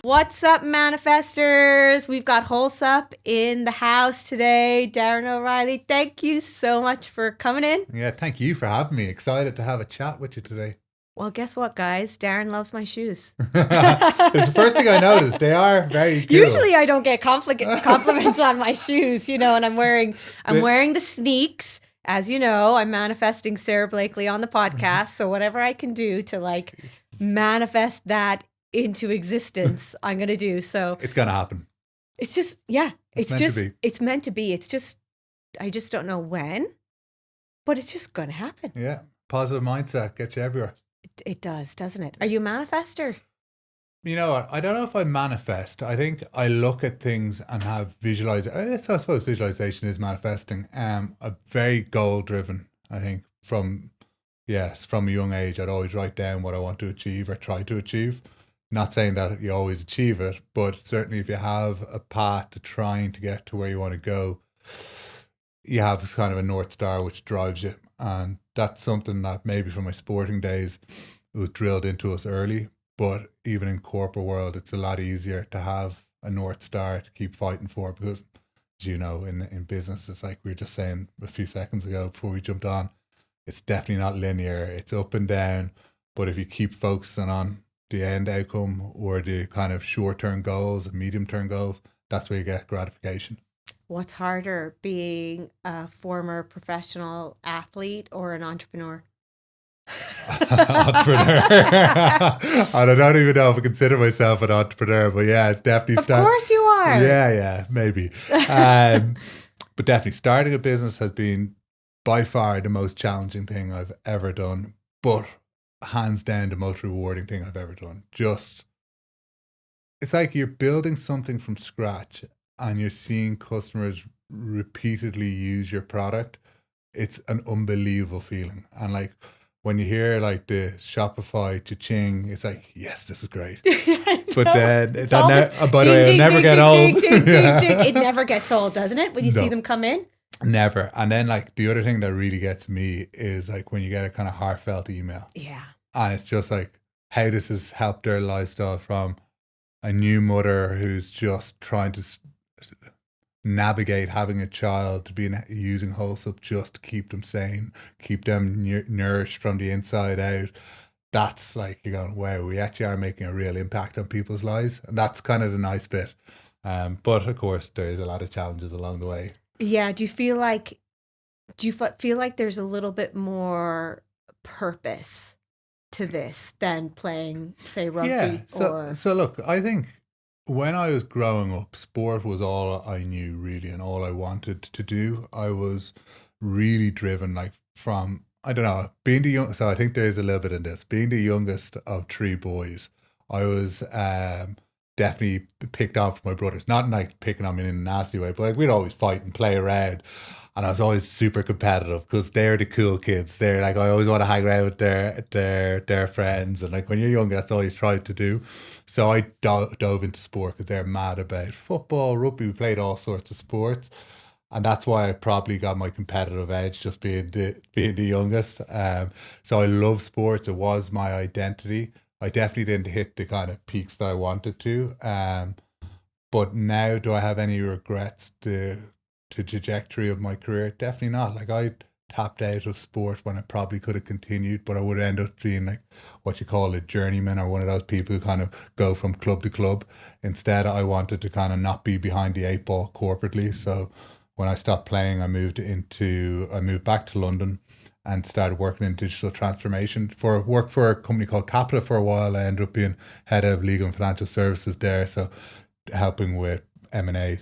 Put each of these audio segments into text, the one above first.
What's up, manifestors? We've got Wholesupp in the house today. Darren O'Reilly, thank you so much for coming in. Yeah, thank you for having me. Excited to have a chat with you today. Well, guess what, guys? Darren loves my shoes. It's the first thing I noticed. They are very cool. Usually I don't get compliments on my shoes, and I'm wearing the sneaks. As you know, I'm manifesting Sarah Blakely on the podcast. So whatever I can do to manifest that into existence, I'm going to do. So it's going to happen. It's just, it's meant to be. It's just, I just don't know when, but it's just going to happen. Yeah. Positive mindset gets you everywhere. It does, doesn't it? Are you a manifester? You know what? I don't know if I manifest. I think I look at things and have I suppose visualization is manifesting. I'm very goal driven. I think from a young age, I'd always write down what I want to achieve or try to achieve. Not saying that you always achieve it, but certainly if you have a path to trying to get to where you want to go, you have kind of a North Star which drives you. And that's something that maybe from my sporting days, it was drilled into us early. But even in corporate world, it's a lot easier to have a North Star to keep fighting for, because, as you know, in business, it's like we were just saying a few seconds ago before we jumped on, it's definitely not linear. It's up and down. But if you keep focusing on the end outcome or the kind of short-term goals, medium-term goals, that's where you get gratification. What's harder, being a former professional athlete or an entrepreneur? Entrepreneur. And I don't even know if I consider myself an entrepreneur, but yeah, it's definitely Of course you are. Yeah, maybe. But definitely starting a business has been by far the most challenging thing I've ever done, but hands down the most rewarding thing I've ever done. It's like you're building something from scratch and you're seeing customers repeatedly use your product. It's an unbelievable feeling. And when you hear the Shopify cha-ching, it's like, yes, this is great. But then, by the way, it'll never get old. It never gets old, doesn't it? When you see them come in? Never. And then the other thing that really gets me is when you get a kind of heartfelt email. Yeah. And it's just how this has helped their lifestyle, from a new mother who's just trying to navigate having a child to being using Wholesupp just to keep them sane, keep them nourished from the inside out. That's you're going, wow, we actually are making a real impact on people's lives. And that's kind of the nice bit. But of course, there's a lot of challenges along the way. Yeah. Do you feel like there's a little bit more purpose to this than playing, say, rugby? Yeah. So look, I think when I was growing up, sport was all I knew really, and all I wanted to do. I was really driven from, I don't know, being the young. So I think there is a little bit in this. Being the youngest of three boys, I was definitely picked on from my brothers. Not picking on me in a nasty way, but we'd always fight and play around. And I was always super competitive because they're the cool kids. They're I always want to hang around with their friends. And when you're younger, that's all you try to do. So I dove into sport because they're mad about football, rugby. We played all sorts of sports. And that's why I probably got my competitive edge, just being the youngest. So I love sports. It was my identity. I definitely didn't hit the kind of peaks that I wanted to. But now, do I have any regrets to trajectory of my career? Definitely not. I tapped out of sport when I probably could have continued, but I would end up being what you call a journeyman, or one of those people who kind of go from club to club. Instead, I wanted to kind of not be behind the eight ball corporately. So when I stopped playing, I moved back to London and started working in digital transformation. Worked for a company called Capita for a while. I ended up being head of legal and financial services there. So helping with M&A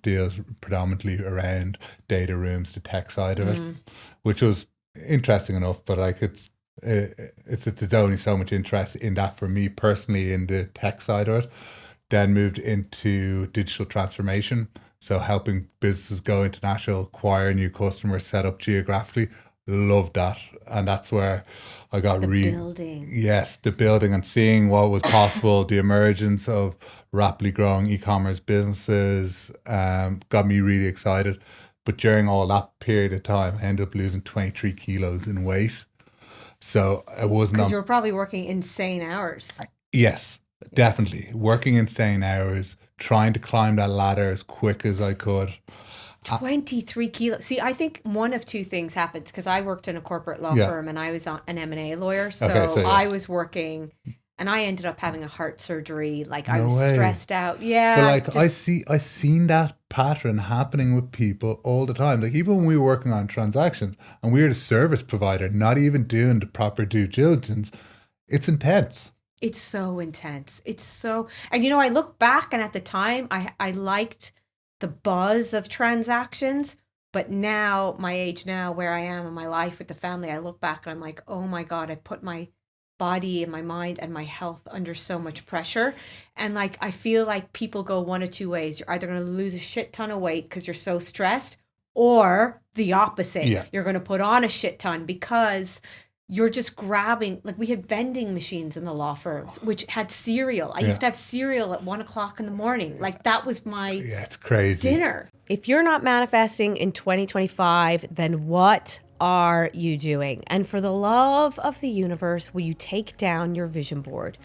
deals predominantly around data rooms, the tech side of it, which was interesting enough, but it's only so much interest in that for me personally in the tech side of it. Then moved into digital transformation, so helping businesses go international, acquire new customers, set up geographically. Loved that, and that's where I got the building and seeing what was possible. The emergence of rapidly growing e-commerce businesses got me really excited. But during all that period of time, I ended up losing 23 kilos in weight. So it wasn't, because you were probably working insane hours. Yes, Definitely. Working insane hours, trying to climb that ladder as quick as I could. 23 kilos. See, I think one of two things happens because I worked in a corporate law Yeah. firm and I was an M&A lawyer. So, Okay, so yeah. I was working and I ended up having a heart surgery. Like I No was way. stressed out. Yeah. But like I seen that pattern happening with people all the time. Like even when we were working on transactions and we were the service provider, not even doing the proper due diligence, it's intense. It's so intense. It's so, and you know, I look back and at the time I liked the buzz of transactions, but now my age now where I am in my life with the family, I look back and I'm like, oh my God, I put my body and my mind and my health under so much pressure. And like, I feel like people go one of two ways. You're either going to lose a shit ton of weight because you're so stressed, or the opposite. Yeah. You're going to put on a shit ton because you're just grabbing, like we had vending machines in the law firms, which had cereal. I used to have cereal at 1 o'clock in the morning. Like that was my it's crazy. dinner. If you're not manifesting in 2025, then what are you doing? And for the love of the universe, will you take down your vision board?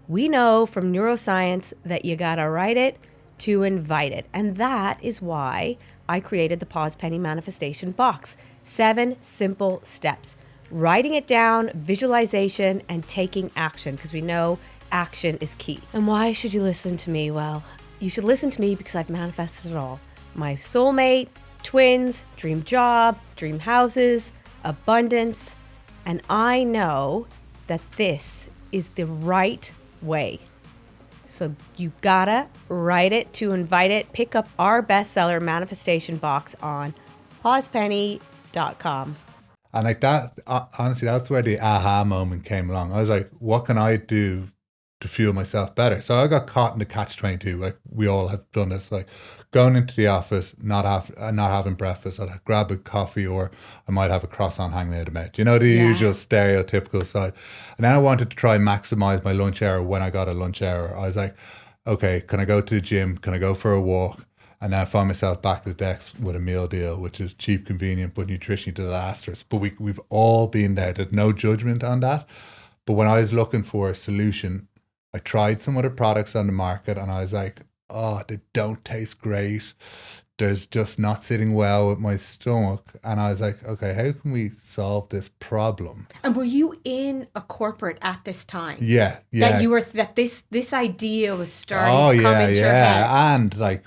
We know from neuroscience that you gotta write it to invite it. And that is why I created the Pause Penny Manifestation Box. 7 simple steps. Writing it down, visualization, and taking action, because we know action is key. And why should you listen to me? Well, you should listen to me because I've manifested it all. My soulmate, twins, dream job, dream houses, abundance. And I know that this is the right way. So you gotta write it to invite it. Pick up our bestseller manifestation box on pausepenny.com. And like that, honestly, that's where the aha moment came along. I was like, what can I do to fuel myself better? So I got caught in the catch-22. Like we all have done this, like going into the office, not having breakfast. I'd grab a coffee, or I might have a croissant hanging out of mouth. You know, the usual stereotypical side. And then I wanted to try and maximize my lunch hour when I got a lunch hour. I was like, okay, can I go to the gym? Can I go for a walk? And then I find myself back at the desk with a meal deal, which is cheap, convenient, but nutritionally disastrous. But we've all been there. There's no judgment on that. But when I was looking for a solution, I tried some other products on the market and I was like, oh, they don't taste great. There's just not sitting well with my stomach. And I was like, okay, how can we solve this problem? And were you in a corporate at this time? Yeah. That you were, that this idea was starting to come into your head. And like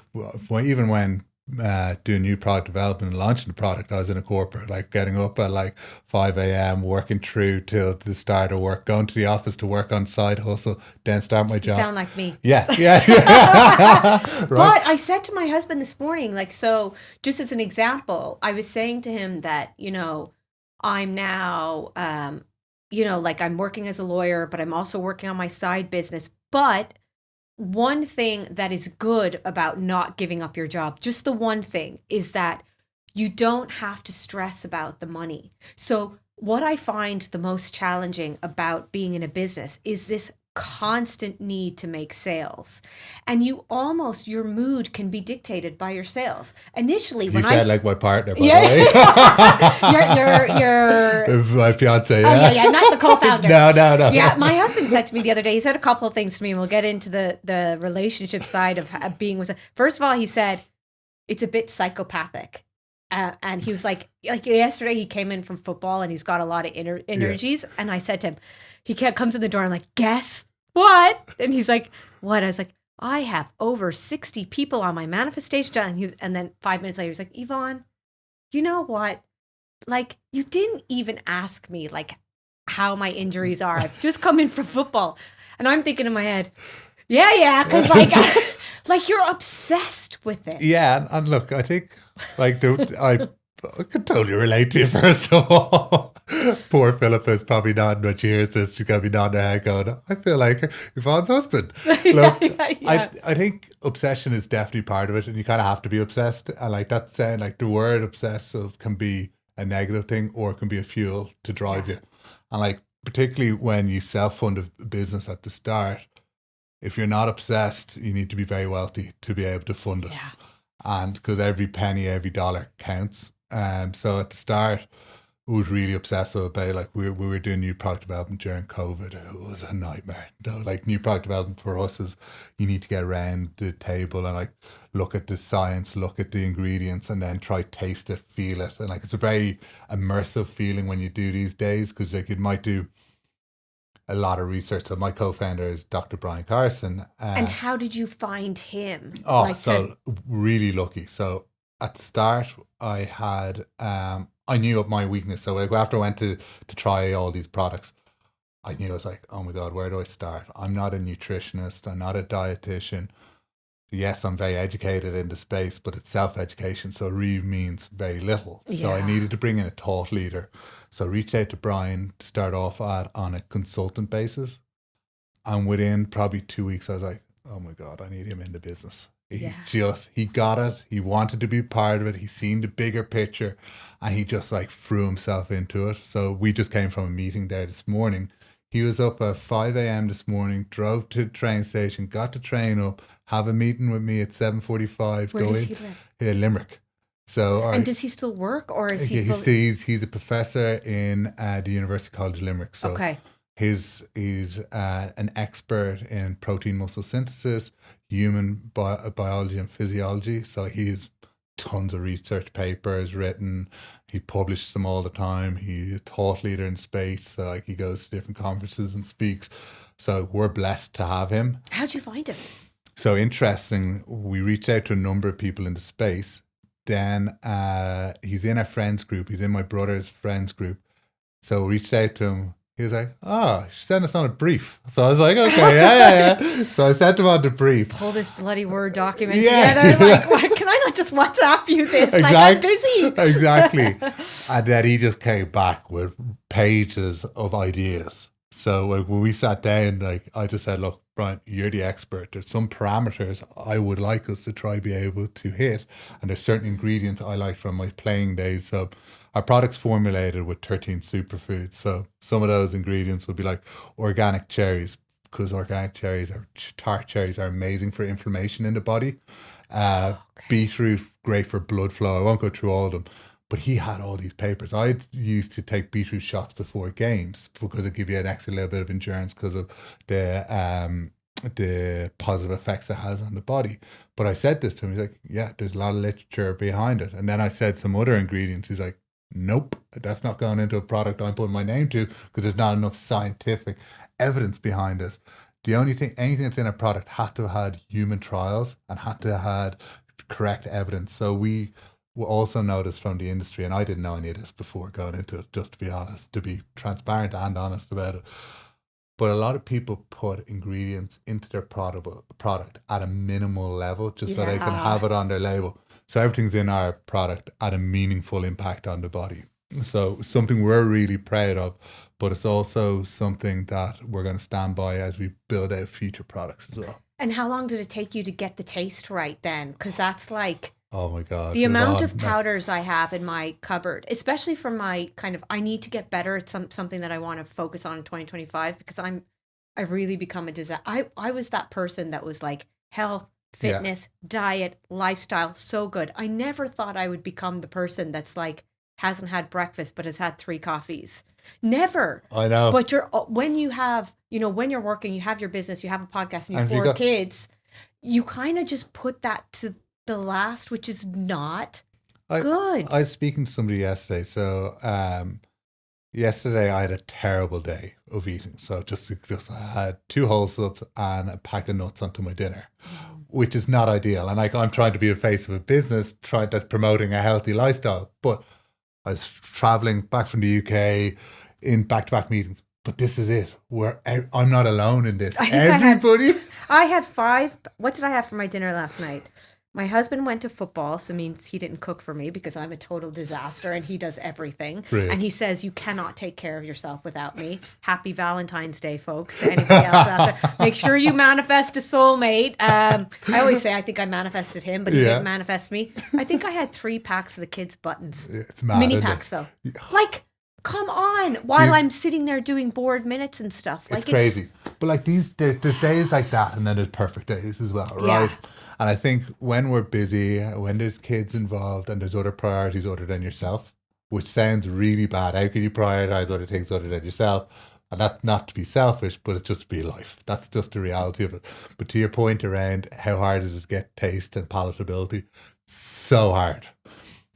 even when doing new product development and launching the product, I was in a corporate, like getting up at like 5 a.m, working through till the start of work, going to the office to work on side hustle, then start my job. You sound like me. Yeah. Right. But I said to my husband this morning, like, so just as an example, I was saying to him that, you know, I'm now, you know, like I'm working as a lawyer, but I'm also working on my side business. But one thing that is good about not giving up your job, just the one thing, is that you don't have to stress about the money. So what I find the most challenging about being in a business is this constant need to make sales. And your mood can be dictated by your sales. Initially, when you said like my partner, by the way. your my fiance, yeah. Oh, yeah, not the co-founder. No. Yeah, my husband said to me the other day, he said a couple of things to me, and we'll get into the relationship side of being with. First of all, he said, it's a bit psychopathic. And he was like yesterday he came in from football and he's got a lot of energies. Yeah. And I said to him, he comes in the door and I'm like, guess what? And he's like, what? I was like, I have over 60 people on my manifestation. And then 5 minutes later, he was like, Yvonne, you know what? Like, you didn't even ask me like how my injuries are. I've just come in from football. And I'm thinking in my head, yeah, because like, like you're obsessed with it. Yeah, and look, I think like I could totally relate to you, first of all. Poor Philippa is probably nodding when she hears this. She's going to be nodding her head going, I feel like Yvonne's husband. Look, yeah. I think obsession is definitely part of it, and you kind of have to be obsessed. And like that's saying, like the word obsessive can be a negative thing or it can be a fuel to drive you. And like particularly when you self-fund a business at the start, if you're not obsessed, you need to be very wealthy to be able to fund it. Yeah. And because every penny, every dollar counts. So at the start, was really obsessive about, like, we were doing new product development during COVID. It was a nightmare. Like, new product development for us is you need to get around the table and like look at the science, look at the ingredients, and then try taste it, feel it. And like, it's a very immersive feeling when you do these days, because like you might do a lot of research. So my co-founder is Dr. Brian Carson. And how did you find him? Really lucky. So at the start, I had I knew of my weakness. So like, after I went to try all these products, I knew, I was like, oh my God, where do I start? I'm not a nutritionist. I'm not a dietitian. Yes, I'm very educated in the space, but it's self-education. So it really means very little. So I needed to bring in a thought leader. So I reached out to Brian to start off on a consultant basis. And within probably 2 weeks, I was like, oh my God, I need him in the business. He got it. He wanted to be part of it. He seen the bigger picture, and he just like threw himself into it. So we just came from a meeting there this morning. He was up at 5 a.m. this morning, drove to the train station, got the train up, have a meeting with me at 7:45. Where does he live? In Limerick. So, and does he still work, or is he? He's a professor in the University College Limerick. So okay. He's an expert in protein muscle synthesis, human biology and physiology. So he's tons of research papers written. He publishes them all the time. He's a thought leader in space. So like, he goes to different conferences and speaks. So we're blessed to have him. How'd you find him? So interesting. We reached out to a number of people in the space. Then he's in a friends group. He's in my brother's friends group. So we reached out to him. He was like, send us on a brief. So I was like, okay, yeah. So I sent him on the brief. Pull this bloody Word document together. Like, what, can I not just WhatsApp you this? Exactly. Like, I'm busy. Exactly. And then he just came back with pages of ideas. So when we sat down, like, I just said, look, Brian, you're the expert. There's some parameters I would like us to try be able to hit. And there's certain ingredients I like from my playing days. So our product's formulated with 13 superfoods. So some of those ingredients would be like organic cherries, because organic cherries tart cherries are amazing for inflammation in the body. Beetroot, great for blood flow. I won't go through all of them. But he had all these papers. I used to take beetroot shots before games because it give you an extra little bit of endurance because of the positive effects it has on the body. But I said this to him. He's like, yeah, there's a lot of literature behind it. And then I said some other ingredients. He's like, nope, that's not going into a product I'm putting my name to because there's not enough scientific evidence behind this. The only thing, anything that's in a product had to have had human trials and had to have had correct evidence. So we also noticed from the industry, and I didn't know any of this before going into it, just to be honest, to be transparent and honest about it. But a lot of people put ingredients into their product at a minimal level just so they can have it on their label. So everything's in our product at a meaningful impact on the body. So something we're really proud of, but it's also something that we're going to stand by as we build out future products as well. And how long did it take you to get the taste right then? Because that's like... Oh my God. The amount of powders I have in my cupboard, especially for my kind of, I need to get better at something that I want to focus on in 2025 because I've really become a disaster. I was that person that was like health, fitness, diet, lifestyle, so good. I never thought I would become the person that's like, hasn't had breakfast but has had 3 coffees. Never. I know. But when you have, when you're working, you have your business, you have a podcast and you have 4 kids, you kind of just put that to the last, which is not good. I was speaking to somebody yesterday. So yesterday I had a terrible day of eating. So just I had 2 Wholesupp and a pack of nuts onto my dinner, which is not ideal. And I'm trying to be the face of a business that's promoting a healthy lifestyle. But I was traveling back from the UK in back-to-back meetings. But this is it. I'm not alone in this. Everybody. I had 5. What did I have for my dinner last night? My husband went to football, so it means he didn't cook for me because I'm a total disaster and he does everything. Brilliant. And he says, you cannot take care of yourself without me. Happy Valentine's Day, folks. Anybody else out there? Make sure you manifest a soulmate. I always say I think I manifested him, but he didn't manifest me. I think I had 3 packs of the kids' buttons. It's mad, mini packs, though. Like, come on, while I'm sitting there doing board minutes and stuff. Like, it's crazy. But like there's days like that and then there's perfect days as well, right? Yeah. And I think when we're busy, when there's kids involved and there's other priorities other than yourself, which sounds really bad. How can you prioritize other things other than yourself? And that's not to be selfish, but it's just to be life. That's just the reality of it. But to your point around how hard is it to get taste and palatability, so hard.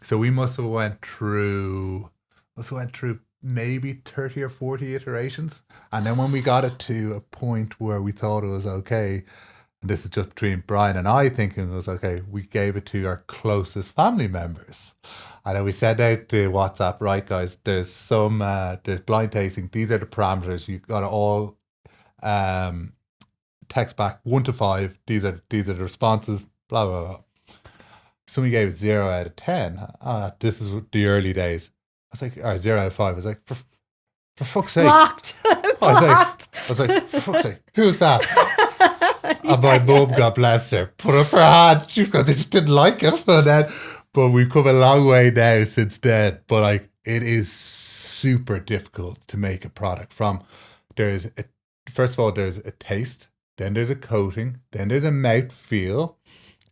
So we must have went through maybe 30 or 40 iterations. And then when we got it to a point where we thought it was okay, and this is just between Brian and I thinking it was okay, we gave it to our closest family members. And then we sent out the WhatsApp, right, guys, there's blind tasting. These are the parameters. You got to all text back 1 to 5. These are the responses, blah, blah, blah. Somebody gave it 0 out of 10. This is the early days. I was like, all right, 0 out of 5. I was like, for fuck's sake. Blocked. I was like, for fuck's sake, who's that? And my mum, God bless her, put up her hand because they just didn't like it. But we've come a long way now since then. But like, it is super difficult to make a product from. First of all, there's a taste, then there's a coating, then there's a mouth feel.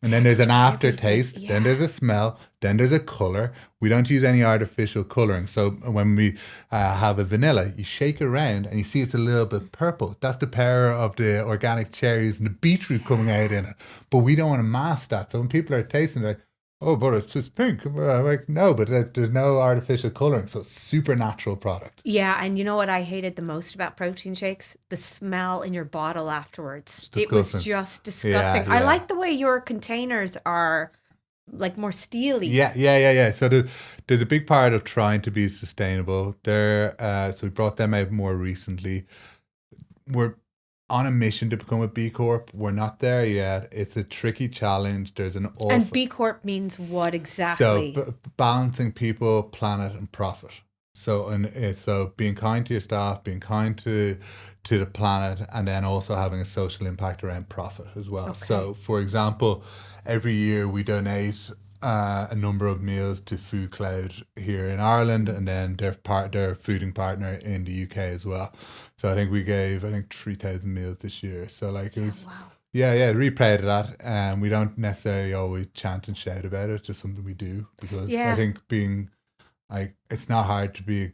And then there's an aftertaste, then there's a smell, then there's a color. We don't use any artificial coloring. So when we have a vanilla, you shake it around and you see it's a little bit purple. That's the power of the organic cherries and the beetroot coming out in it. But we don't want to mask that. So when people are tasting, they're like, oh, but it's just pink. I'm like, no, but there's no artificial coloring. So it's super natural product. Yeah, and you know what I hated the most about protein shakes? The smell in your bottle afterwards. It was just disgusting. Yeah. I like the way your containers are like more steely. Yeah. So there's a big part of trying to be sustainable. So we brought them out more recently. We're on a mission to become a B Corp. We're not there yet. It's a tricky challenge. There's an awful... And B Corp means what exactly? So balancing people, planet, and profit. So being kind to your staff, being kind to the planet, and then also having a social impact around profit as well. Okay. So, for example, every year we donate a number of meals to Food Cloud here in Ireland, and then their fooding partner in the UK as well. So I think we gave 3,000 meals this year. So like it was, really proud of that. We don't necessarily always chant and shout about it. It's just something we do because I think being like, it's not hard to be a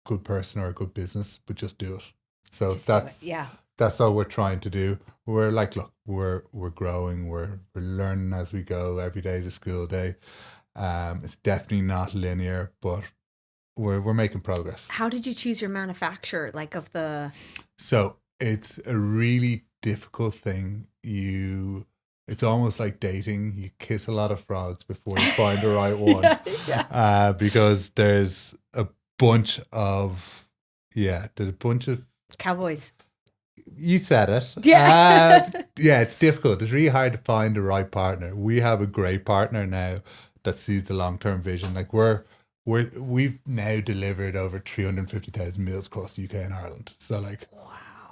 good person or a good business, but just do it. So that's all we're trying to do. We're like, look, we're growing, we're learning as we go. Every day is a school day. It's definitely not linear, but we're making progress. How did you choose your manufacturer? So it's a really difficult thing. It's almost like dating. You kiss a lot of frogs before you find the right one. Because there's a bunch of cowboys. You said it. Yeah. It's difficult. It's really hard to find the right partner. We have a great partner now that sees the long-term vision. Like we've now delivered over 350,000 meals across the UK and Ireland. So like, wow.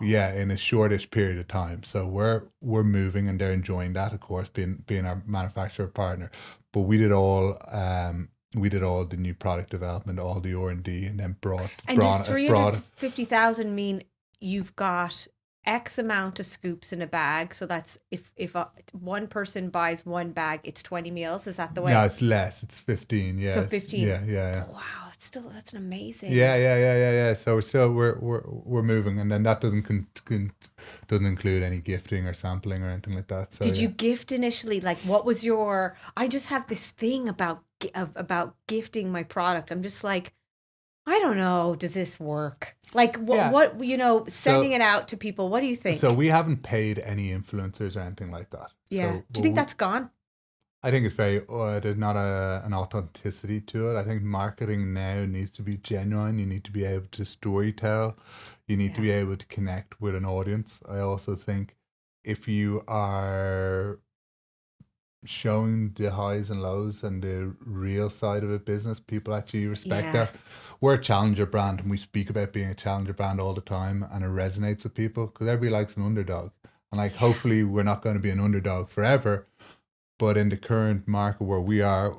Yeah, in a shortish period of time. So we're moving, and they're enjoying that, of course, being our manufacturer partner. But we did all the new product development, all the R&D, and then brought. And does 350,000 mean you've got X amount of scoops in a bag? So that's if one person buys one bag, it's 20 meals. Is that the way? No, it's less. It's 15. Yeah. So 15. Yeah. Wow, that's an amazing. Yeah. So we're moving, and then that doesn't include any gifting or sampling or anything like that. So, did you gift initially? Like, what was your? I just have this thing about gifting my product. I'm just like, I don't know. Does this work? Like, what sending it out to people. What do you think? So we haven't paid any influencers or anything like that. Yeah. Do you think that's gone? I think it's very, there's not an authenticity to it. I think marketing now needs to be genuine. You need to be able to storytell. You need to be able to connect with an audience. I also think if you are showing the highs and lows and the real side of a business, people actually respect that. We're a challenger brand, and we speak about being a challenger brand all the time, and it resonates with people because everybody likes an underdog. And like, hopefully we're not going to be an underdog forever, but in the current market where we're at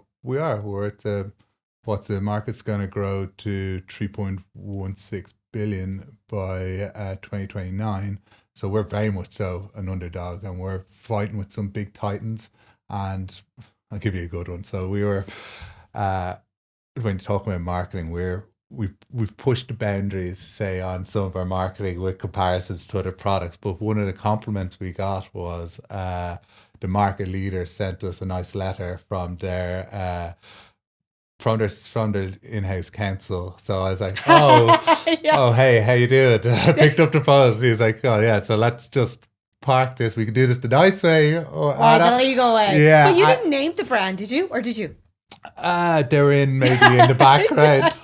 what the market's going to grow to 3.16 billion by 2029. So we're very much so an underdog, and we're fighting with some big titans. And I'll give you a good one. So we were when you talk about marketing, we've pushed the boundaries, say, on some of our marketing with comparisons to other products. But one of the compliments we got was the market leader sent us a nice letter from their in-house counsel. So I was like, Yeah. oh, hey, how you doing? I picked up the phone. He was like, oh yeah, so let's just park this. We can do this the nice way or the legal way. Yeah, But you didn't name the brand, did you? Or did you? They're in maybe in the background.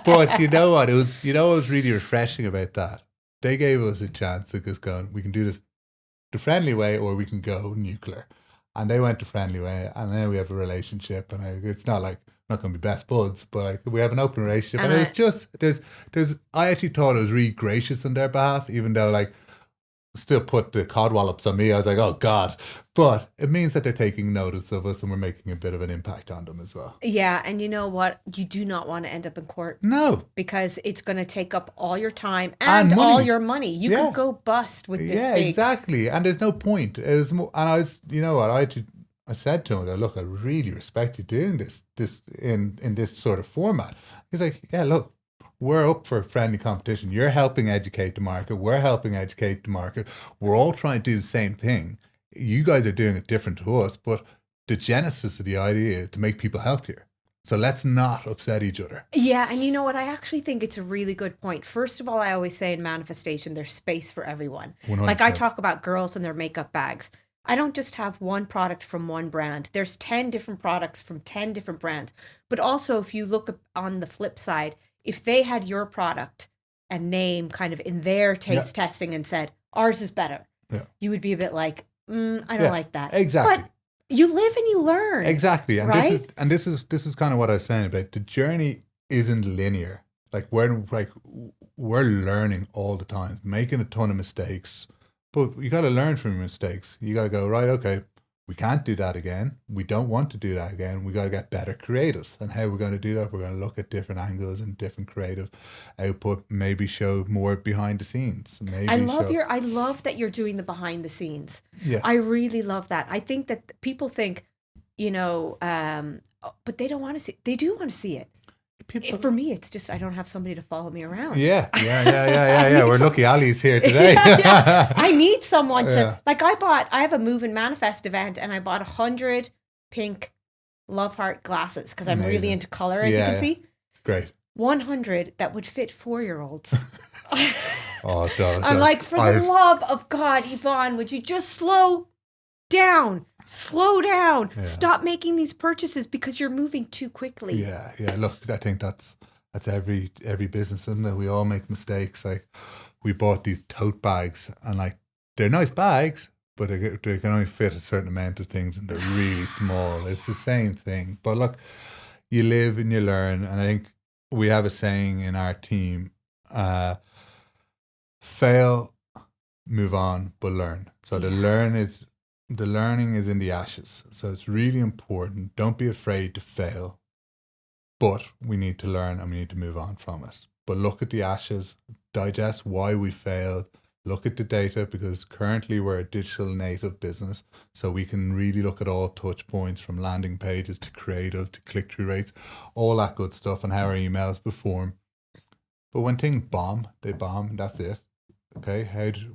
But you know what? What was really refreshing about that? They gave us a chance to just go, we can do this the friendly way or we can go nuclear. And they went the friendly way, and then we have a relationship, and it's not like not going to be best buds, but like we have an open relationship. And it was just there's I actually thought it was really gracious on their behalf, even though like still put the codwallops on me. I was like, oh God. But it means that they're taking notice of us and we're making a bit of an impact on them as well. Yeah. And you know what? You do not want to end up in court. No. Because it's going to take up all your time and all your money. You could go bust with this big. Exactly. And there's no point. And I was, you know what, I said to him, look, I really respect you doing this in this sort of format. He's like, yeah, look, we're up for friendly competition. You're helping educate the market. We're helping educate the market. We're all trying to do the same thing. You guys are doing it different to us, but the genesis of the idea is to make people healthier. So let's not upset each other. Yeah, and you know what? I actually think it's a really good point. First of all, I always say in manifestation, there's space for everyone. 100%. Like I talk about girls and their makeup bags. I don't just have one product from one brand. There's 10 different products from 10 different brands. But also, if you look on the flip side, if they had your product and name kind of in their taste testing and said, ours is better, you would be a bit like, I don't like that. Exactly. But you live and you learn. Exactly. And right? this is kind of what I was saying about the journey isn't linear. Like we're learning all the time, making a ton of mistakes. But you got to learn from your mistakes. You got to go, right, okay, we can't do that again. We don't want to do that again. We got to get better creatives. And how we're going to do that, we're going to look at different angles and different creative output, maybe show more behind the scenes. I love that you're doing the behind the scenes. Yeah. I really love that. I think that people think, but they don't want to see, they do want to see it. For me, it's just I don't have somebody to follow me around. Yeah. We're lucky Ali's here today. I need someone to I have a Move and Manifest event, and I bought 100 pink love heart glasses because I'm really into color, as you can see. Great. 100 that would fit 4-year-olds. I'm like, for the love of God, Yvonne, would you just slow down? Slow down. Yeah. Stop making these purchases because you're moving too quickly. Yeah. Look, I think that's every business, isn't it? We all make mistakes. Like we bought these tote bags, and like they're nice bags, but they can only fit a certain amount of things, and they're really small. It's the same thing. But look, you live and you learn, and I think we have a saying in our team: fail, move on, but learn. So the learning is in the ashes. So it's really important. Don't be afraid to fail, but we need to learn and we need to move on from it. But look at the ashes, digest why we failed, look at the data, because currently we're a digital native business. So we can really look at all touch points, from landing pages to creative to click-through rates, all that good stuff, and how our emails perform. But when things bomb, they bomb. That's it. Okay,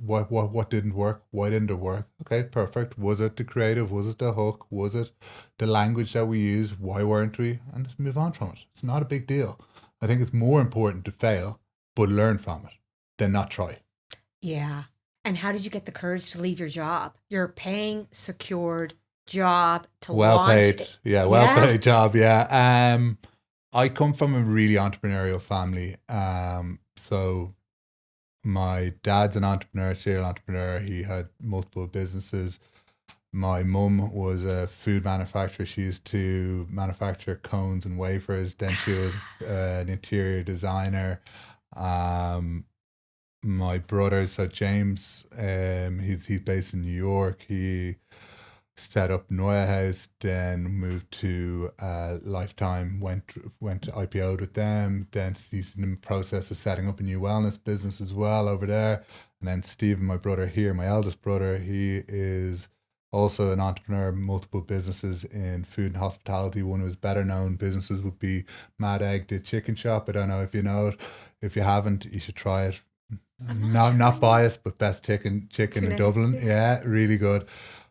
what didn't work? Why didn't it work? Okay, perfect. Was it the creative? Was it the hook? Was it the language that we use? Why weren't we? And just move on from it. It's not a big deal. I think it's more important to fail, but learn from it, than not try. Yeah. And how did you get the courage to leave your job? Your paying, secured job to launch. Paid job. Yeah. I come from a really entrepreneurial family. So my dad's an entrepreneur, serial entrepreneur. He had multiple businesses. My mum was a food manufacturer. She used to manufacture cones and wafers. Then she was an interior designer. My brother, so James, he's based in New York. He set up Noya House, then moved to Lifetime, went IPO'd with them. Then he's in the process of setting up a new wellness business as well over there. And then Stephen, my brother here, my eldest brother, he is also an entrepreneur, multiple businesses in food and hospitality. One of his better known businesses would be Mad Egg, the chicken shop. I don't know if you know it. If you haven't, you should try it. Not biased, but best chicken in Dublin. Yeah, really good.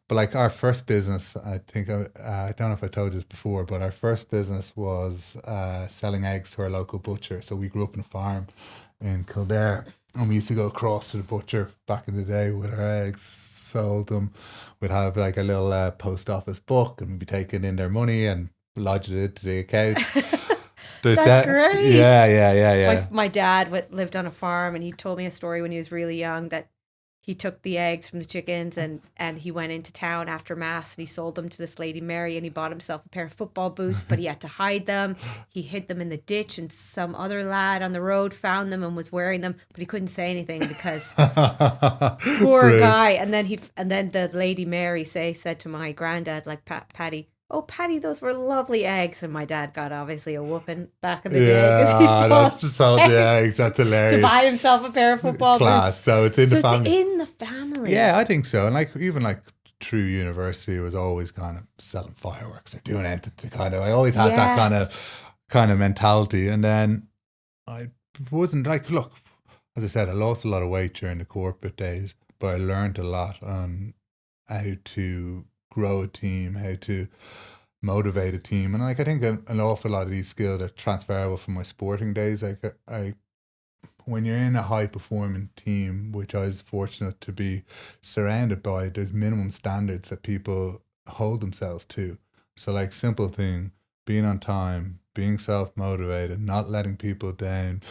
But like our first business, I think I don't know if I told you this before, but our first business was selling eggs to our local butcher. So we grew up in a farm in Kildare, and we used to go across to the butcher back in the day with our eggs, sold them. We'd have like a little post office book, and we'd be taking in their money and lodging it to the account. That's great. Yeah. My dad lived on a farm, and he told me a story when he was really young that he took the eggs from the chickens and he went into town after mass and he sold them to this lady Mary, and he bought himself a pair of football boots, but he had to hide them. He hid them in the ditch, and some other lad on the road found them and was wearing them, but he couldn't say anything because poor guy. And then the lady Mary said to my granddad, like, Paddy, "Oh, Paddy, those were lovely eggs." And my dad got obviously a whooping back in the day because he sold the eggs. That's hilarious. To buy himself a pair of football boots. So it's in the family. It's in the family. Yeah, I think so. And like even like through university, it was always kind of selling fireworks or doing anything to kind of. I always had that kind of mentality, and then I wasn't like, look, as I said, I lost a lot of weight during the corporate days, but I learned a lot on how to grow a team, how to motivate a team. And like I think an awful lot of these skills are transferable from my sporting days. Like when you're in a high performing team, which I was fortunate to be surrounded by, there's minimum standards that people hold themselves to. So like simple thing, being on time, being self-motivated, not letting people down,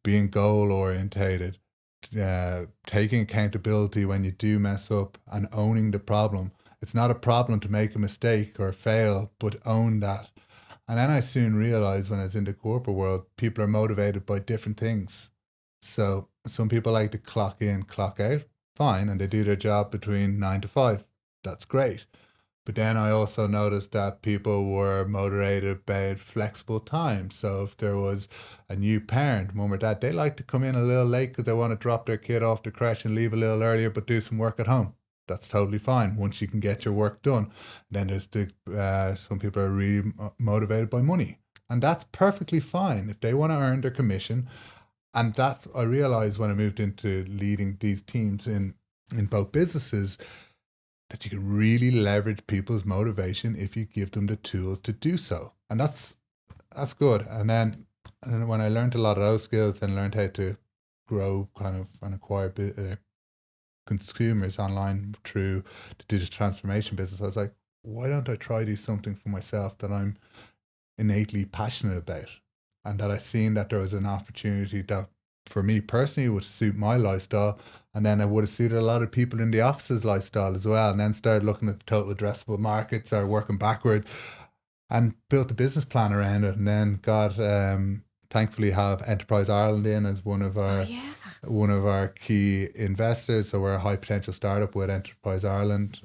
being goal orientated, taking accountability when you do mess up and owning the problem. It's not a problem to make a mistake or fail, but own that. And then I soon realized when I was in the corporate world, people are motivated by different things. So some people like to clock in, clock out, fine, and they do their job between 9 to 5. That's great. But then I also noticed that people were motivated about flexible time. So if there was a new parent, mum or dad, they like to come in a little late because they want to drop their kid off to creche and leave a little earlier, but do some work at home. That's totally fine once you can get your work done. Then there's some people are really motivated by money, and that's perfectly fine if they want to earn their commission. And that I realized when I moved into leading these teams in both businesses, that you can really leverage people's motivation if you give them the tools to do so, and that's good. And then when I learned a lot of those skills and learned how to grow kind of and acquire consumers online through the digital transformation business, I was like, why don't I try do something for myself that I'm innately passionate about, and that I seen that there was an opportunity that for me personally would suit my lifestyle, and then it would have suited a lot of people in the office's lifestyle as well. And then started looking at the total addressable market, started working backwards and built a business plan around it, and then got thankfully have Enterprise Ireland in as one of our key investors. So we're a high potential startup with Enterprise Ireland,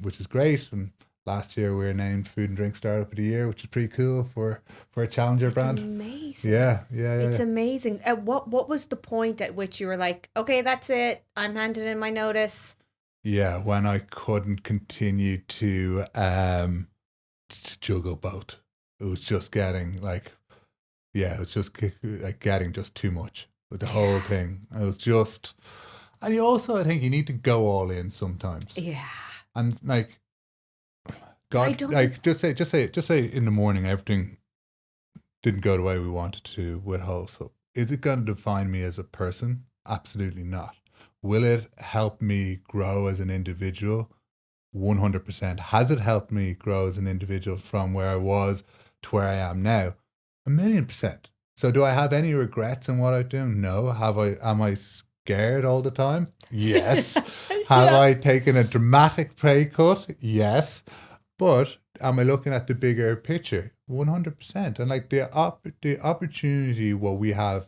which is great. And last year we were named Food and Drink Startup of the Year, which is pretty cool for a challenger brand. Amazing. Yeah. It's amazing. What was the point at which you were like, okay, that's it, I'm handing in my notice? Yeah, when I couldn't continue to juggle both. It was just getting getting just too much with the whole thing. It was just, and you also, I think you need to go all in sometimes. Yeah. And like, God, like just say in the morning everything didn't go the way we wanted to with Wholesupp. Is it going to define me as a person? Absolutely not. Will it help me grow as an individual? 100%. Has it helped me grow as an individual from where I was to where I am now? 1,000,000%. So do I have any regrets in what I do? No. Am I scared all the time? Yes. Have I taken a dramatic pay cut? Yes. But am I looking at the bigger picture? 100%. And like the opportunity, what we have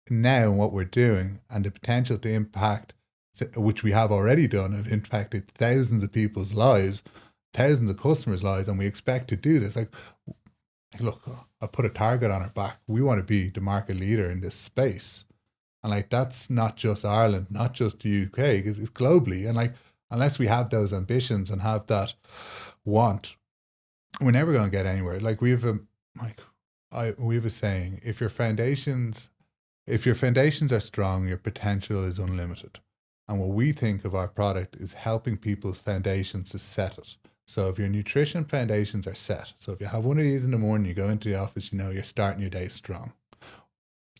now and what we're doing, and the potential to impact, which we have already done, have impacted thousands of people's lives, thousands of customers' lives, and we expect to do this. Like, look, I put a target on our back. We want to be the market leader in this space. And like, that's not just Ireland, not just the UK, it's globally. And like, unless we have those ambitions and have that want, we're never going to get anywhere. Like we have a saying: if your foundations are strong, your potential is unlimited. And what we think of our product is helping people's foundations to set it. So if your nutrition foundations are set, so if you have one of these in the morning, you go into the office, you know you're starting your day strong.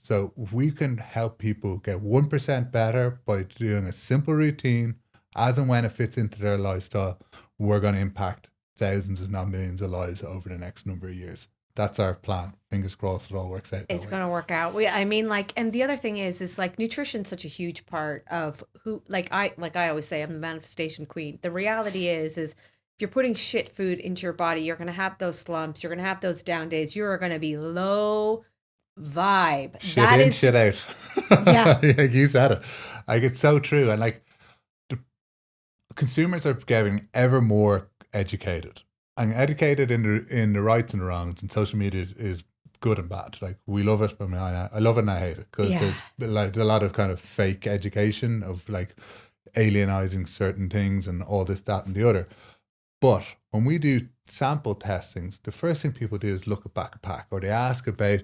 So if we can help people get 1% better by doing a simple routine, as and when it fits into their lifestyle, we're going to impact thousands, if not millions of lives over the next number of years. That's our plan. Fingers crossed it all works out. It's going to work out. I mean, like, and the other thing is like nutrition's such a huge part of who, like I always say, I'm the manifestation queen. The reality is if you're putting shit food into your body, you're going to have those slumps. You're going to have those down days. You're going to be low vibe. Shit that in, is shit out. Yeah. Like you said it. Like it's so true. And like the consumers are getting ever more educated. And educated in the rights and the wrongs, and social media is good and bad. Like we love it, I mean, I love it and I hate it because there's a lot of kind of fake education of like alienizing certain things and all this, that, and the other. But when we do sample testings, the first thing people do is look at back a pack, or they ask about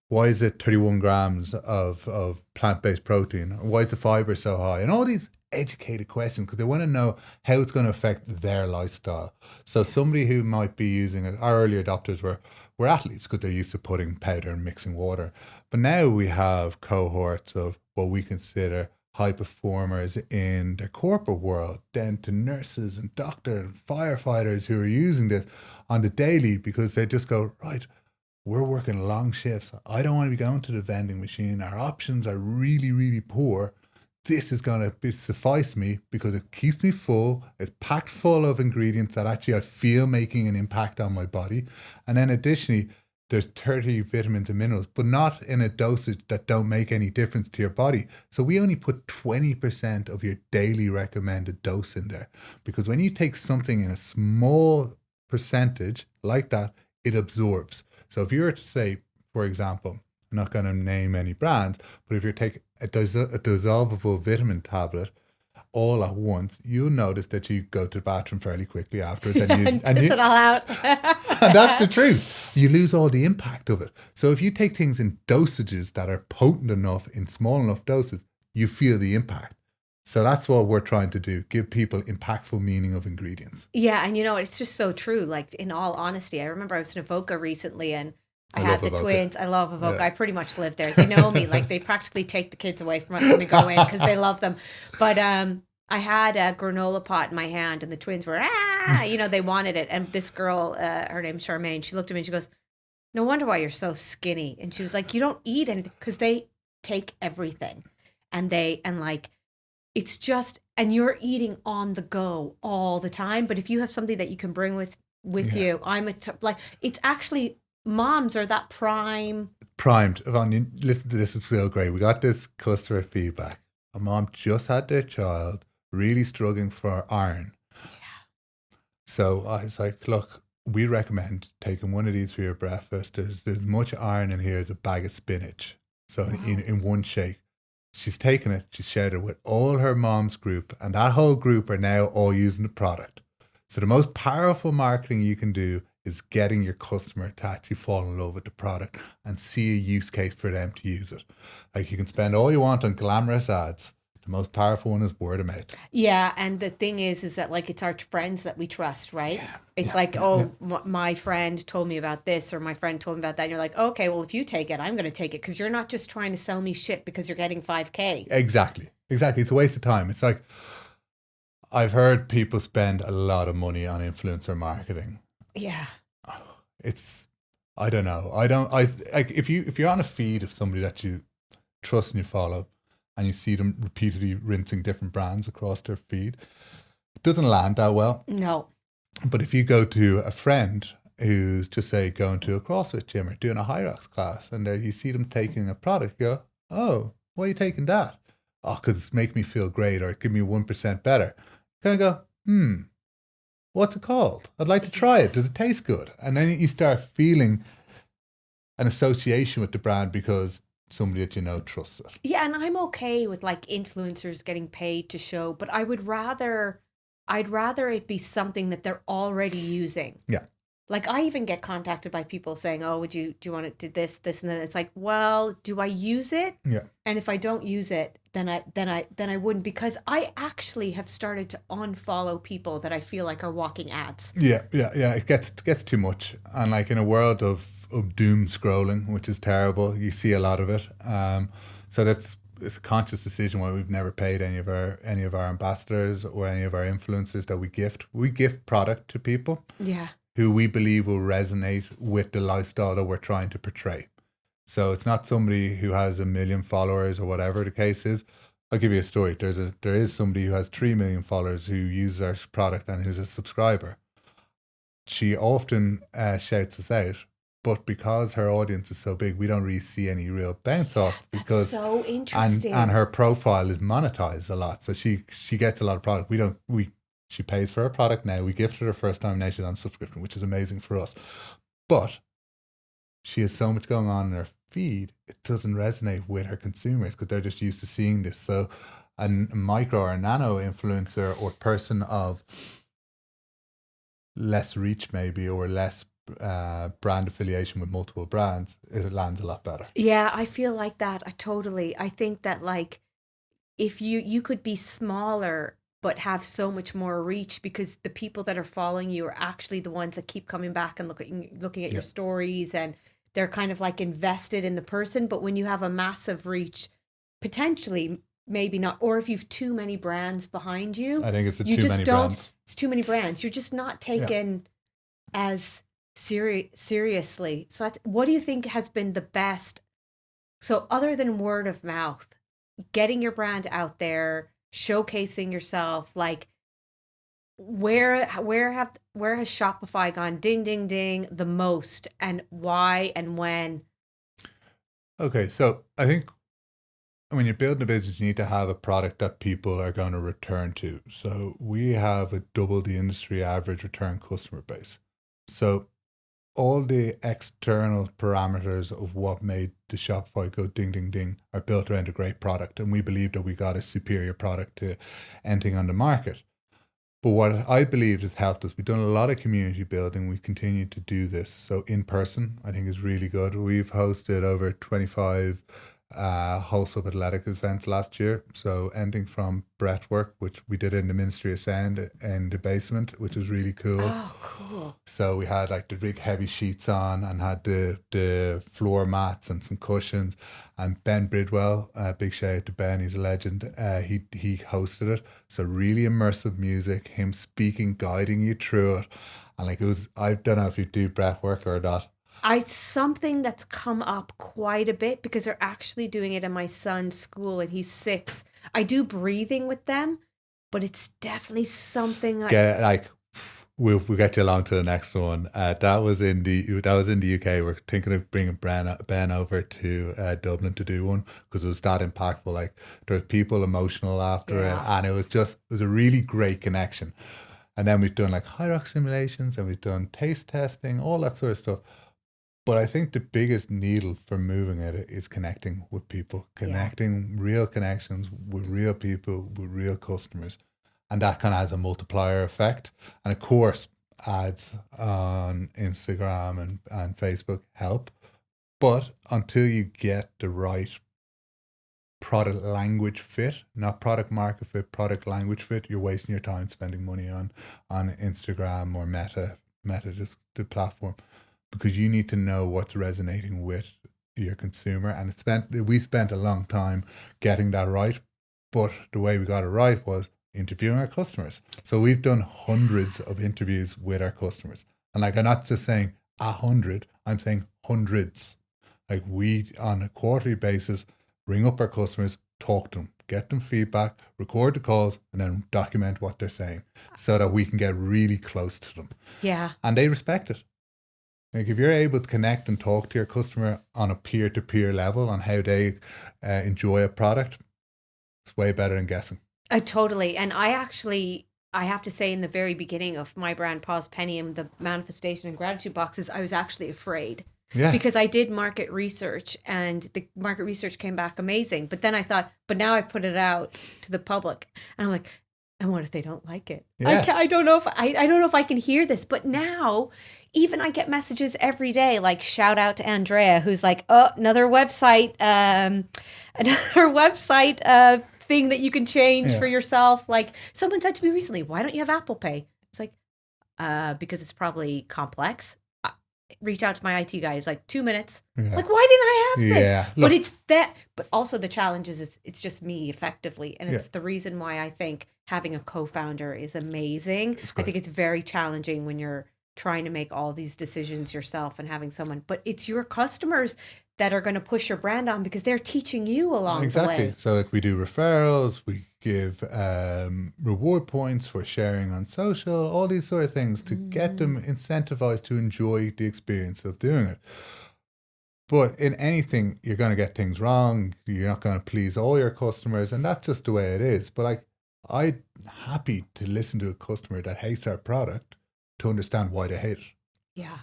why is it 31 grams of plant-based protein, or why is the fiber so high, and all these educated questions because they want to know how it's going to affect their lifestyle. So somebody who might be using it, our early adopters were athletes because they're used to putting powder and mixing water. But now we have cohorts of what we consider high performers in the corporate world, then to nurses and doctors and firefighters who are using this on the daily because they just go, right, we're working long shifts. I don't want to be going to the vending machine. Our options are really, really poor. This is going to suffice me because it keeps me full. It's packed full of ingredients that actually I feel making an impact on my body. And then additionally, there's 30 vitamins and minerals, but not in a dosage that don't make any difference to your body. So we only put 20% of your daily recommended dose in there. Because when you take something in a small percentage like that, it absorbs. So if you were to say, for example, I'm not going to name any brands, but if you take a dissolvable vitamin tablet all at once, you'll notice that you go to the bathroom fairly quickly afterwards and piss it all out. And that's the truth. You lose all the impact of it. So if you take things in dosages that are potent enough in small enough doses, you feel the impact. So that's what we're trying to do, give people impactful meaning of ingredients. Yeah, and it's just so true. Like, in all honesty, I remember I was in Avoca recently and I had the Avoca. Twins. I love Avoca. Yeah. I pretty much live there. They know me. Like, they practically take the kids away from us when we go in because they love them. But I had a granola pot in my hand and the twins were, they wanted it. And this girl, her name's Charmaine, she looked at me and she goes, no wonder why you're so skinny. And she was like, you don't eat anything because they take everything. And it's just, and you're eating on the go all the time. But if you have something that you can bring with you, it's actually... Moms are that primed. Yvonne, listen to this, it's so great. We got this customer feedback. A mom just had their child really struggling for iron. Yeah. So I was like, look, we recommend taking one of these for your breakfast. There's as much iron in here as a bag of spinach. So in one shake. She's taken it, she's shared it with all her mom's group, and that whole group are now all using the product. So the most powerful marketing you can do is getting your customer to actually fall in love with the product and see a use case for them to use it. Like, you can spend all you want on glamorous ads. The most powerful one is word of mouth. Yeah, and the thing is that like it's our friends that we trust, right? Yeah. It's my friend told me about this, or my friend told me about that. And you're like, okay, well, if you take it, I'm going to take it, because you're not just trying to sell me shit because you're getting 5K. Exactly. It's a waste of time. It's like, I've heard people spend a lot of money on influencer marketing. Yeah. I don't know. If you're on a feed of somebody that you trust and you follow, and you see them repeatedly rinsing different brands across their feed, it doesn't land that well. No. But if you go to a friend who's just, say, going to a CrossFit gym or doing a high rocks class, and there you see them taking a product, you go, oh, why are you taking that? Oh, because it's making me feel great, or give me 1% better. You kind of go, what's it called? I'd like to try it. Does it taste good? And then you start feeling an association with the brand because somebody that you know trusts it. Yeah, and I'm okay with like influencers getting paid to show, but I would rather I'd rather it be something that they're already using. Yeah. Like I even get contacted by people saying, "Oh, do you want to do this, and then?" It's like, well, do I use it? Yeah. And if I don't use it, then I wouldn't, because I actually have started to unfollow people that I feel like are walking ads. Yeah. It gets too much, and like in a world of doom scrolling, which is terrible, you see a lot of it. So it's a conscious decision why we've never paid any of our ambassadors or any of our influencers that we gift. We gift product to people. Yeah. Who we believe will resonate with the lifestyle that we're trying to portray. So it's not somebody who has 1 million followers or whatever the case is. I'll give you a story. There is somebody who has 3 million followers who uses our product and who's a subscriber. She often shouts us out, but because her audience is so big, we don't really see any real bounce off, because that's so interesting. And her profile is monetized a lot, so she gets a lot of product. She pays for her product now. We gifted her first time. Now she's on subscription, which is amazing for us. But she has so much going on in her feed, it doesn't resonate with her consumers because they're just used to seeing this. So a micro or nano influencer or person of less reach maybe, or less brand affiliation with multiple brands, it lands a lot better. Yeah, I feel like that. I think that like if you could be smaller but have so much more reach, because the people that are following you are actually the ones that keep coming back and looking at your stories, and they're kind of like invested in the person. But when you have a massive reach, potentially maybe not, or if you've too many brands behind you, I think it's too many brands. It's too many brands. You're just not taken as seriously. So what do you think has been the best? So other than word of mouth, getting your brand out there, showcasing yourself, like where has Shopify gone ding ding ding the most, and why and when? Okay, so I think when you're building a business, you need to have a product that people are going to return to. So we have a double the industry average return customer base. So all the external parameters of what made the Shopify go ding, ding, ding are built around a great product. And we believe that we got a superior product to anything on the market. But what I believe has helped us, we've done a lot of community building. We continue to do this. So in person, I think is really good. We've hosted over 25 Wholesupp athletic events last year. So ending from breathwork, which we did in the Ministry of Sound in the basement, which was really cool. Oh, cool. So we had like the big heavy sheets on and had the floor mats and some cushions. And Ben Bridwell, big shout out to Ben, he's a legend. He hosted it. So really immersive music, him speaking, guiding you through it. And like it was, I don't know if you do breathwork or not. It's something that's come up quite a bit because they're actually doing it in my son's school and he's 6. I do breathing with them, but it's definitely something we'll get you along to the next one. That was in the UK. We're thinking of bringing Ben over to Dublin to do one because it was that impactful. Like there was people emotional after it, and it was a really great connection. And then we've done like high rock simulations, and we've done taste testing, all that sort of stuff. But I think the biggest needle for moving it is connecting with people, connecting real connections with real people, with real customers. And that kind of has a multiplier effect. And of course, ads on Instagram and Facebook help. But until you get the right product language fit, not product market fit, product language fit, you're wasting your time spending money on Instagram or Meta, just the platform. Because you need to know what's resonating with your consumer. And we spent a long time getting that right. But the way we got it right was interviewing our customers. So we've done hundreds of interviews with our customers. And like, I'm not just saying 100, I'm saying hundreds. Like we, on a quarterly basis, ring up our customers, talk to them, get them feedback, record the calls, and then document what they're saying so that we can get really close to them. Yeah. And they respect it. Like if you're able to connect and talk to your customer on a peer-to-peer level on how they enjoy a product, it's way better than guessing. Totally. And I have to say in the very beginning of my brand, Pause Pennium, the manifestation and gratitude boxes, I was actually afraid. Yeah. Because I did market research and the market research came back amazing. But then I thought, but now I've put it out to the public. And I'm like, And what if they don't like it? Yeah. I don't know if I don't know if I can hear this, but now even I get messages every day, like shout out to Andrea, who's like, oh, another website, thing that you can change for yourself. Like someone said to me recently, why don't you have Apple Pay? It's like, because it's probably complex. Reach out to my IT guy. It's like 2 minutes. Yeah. Like, why didn't I have this? Yeah. But it's that. But also the challenge is it's just me effectively, and it's the reason why I think having a co-founder is amazing. I think it's very challenging when you're trying to make all these decisions yourself and having someone. But it's your customers that are going to push your brand on because they're teaching you along the way. So like we do referrals, we give reward points for sharing on social, all these sort of things to get them incentivized to enjoy the experience of doing it. But in anything, you're going to get things wrong. You're not going to please all your customers, and that's just the way it is. But like, I'm happy to listen to a customer that hates our product to understand why they hate it. Yeah.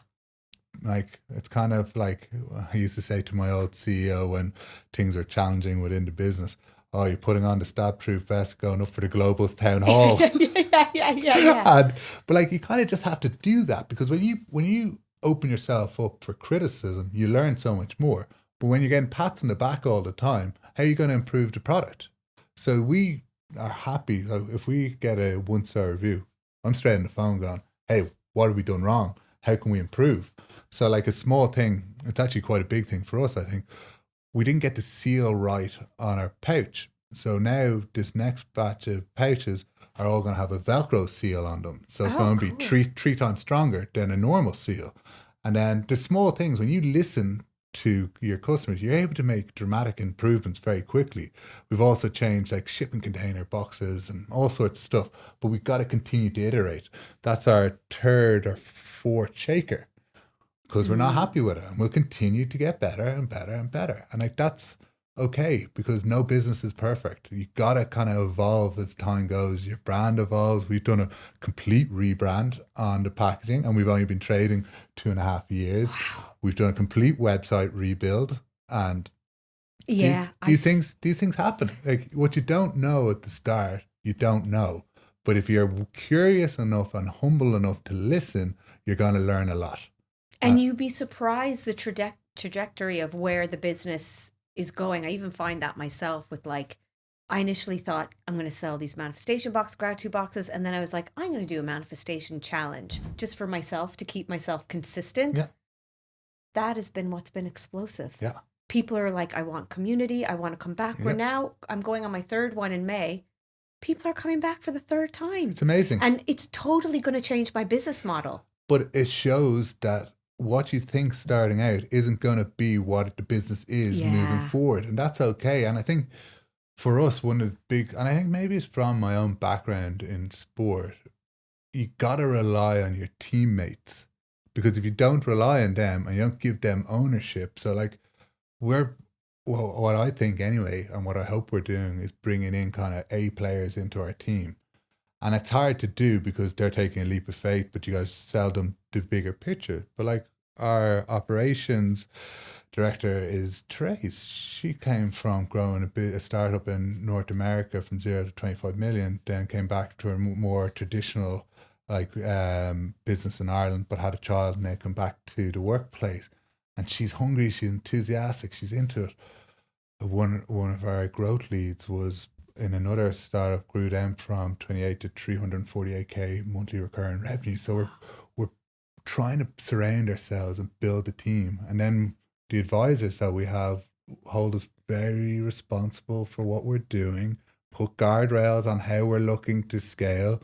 Like, it's kind of like I used to say to my old CEO when things are challenging within the business, oh, you're putting on the stab proof vest going up for the global town hall. Yeah. But like, you kind of just have to do that, because when you open yourself up for criticism, you learn so much more. But when you're getting pats on the back all the time, how are you going to improve the product? So we are happy. Like, if we get a 1-star review, I'm straight on the phone going, hey, what have we done wrong? How can we improve? So like a small thing, it's actually quite a big thing for us, I think. We didn't get the seal right on our pouch. So now this next batch of pouches are all going to have a Velcro seal on them. So it's going to be three times stronger than a normal seal. And then the small things, when you listen to your customers, you're able to make dramatic improvements very quickly. We've also changed like shipping container boxes and all sorts of stuff, but we've got to continue to iterate. That's our 3rd or 4th shaker, because we're not happy with it, and we'll continue to get better and better and better. And like, that's okay, because no business is perfect. You gotta kind of evolve as time goes. Your brand evolves. We've done a complete rebrand on the packaging, and we've only been trading 2.5 years. Wow. We've done a complete website rebuild, and these things happen. Like, what you don't know at the start, you don't know. But if you're curious enough and humble enough to listen, you're going to learn a lot. And you'd be surprised the trajectory of where the business is going. I even find that myself with, like, I initially thought I'm going to sell these manifestation box, gratitude boxes. And then I was like, I'm going to do a manifestation challenge just for myself to keep myself consistent. Yeah. That has been what's been explosive. Yeah. People are like, I want community. I want to come back. Where now I'm going on my 3rd one in May. People are coming back for the 3rd time. It's amazing. And it's totally going to change my business model. But it shows that what you think starting out isn't going to be what the business is moving forward. And that's okay. And I think for us, one of the big, and I think maybe it's from my own background in sport, you got to rely on your teammates, because if you don't rely on them and you don't give them ownership, so like what I think anyway, and what I hope we're doing is bringing in kind of A players into our team. And it's hard to do because they're taking a leap of faith, but you got to sell them the bigger picture. But like, our operations director is Therese. She came from growing a startup in North America from 0 to 25 million, then came back to a more traditional like business in Ireland, but had a child and then come back to the workplace. And she's hungry, she's enthusiastic, she's into it. One of our growth leads was in another startup, grew them from 28 to 348k monthly recurring revenue. So we're trying to surround ourselves and build a team. And then the advisors that we have hold us very responsible for what we're doing, put guardrails on how we're looking to scale.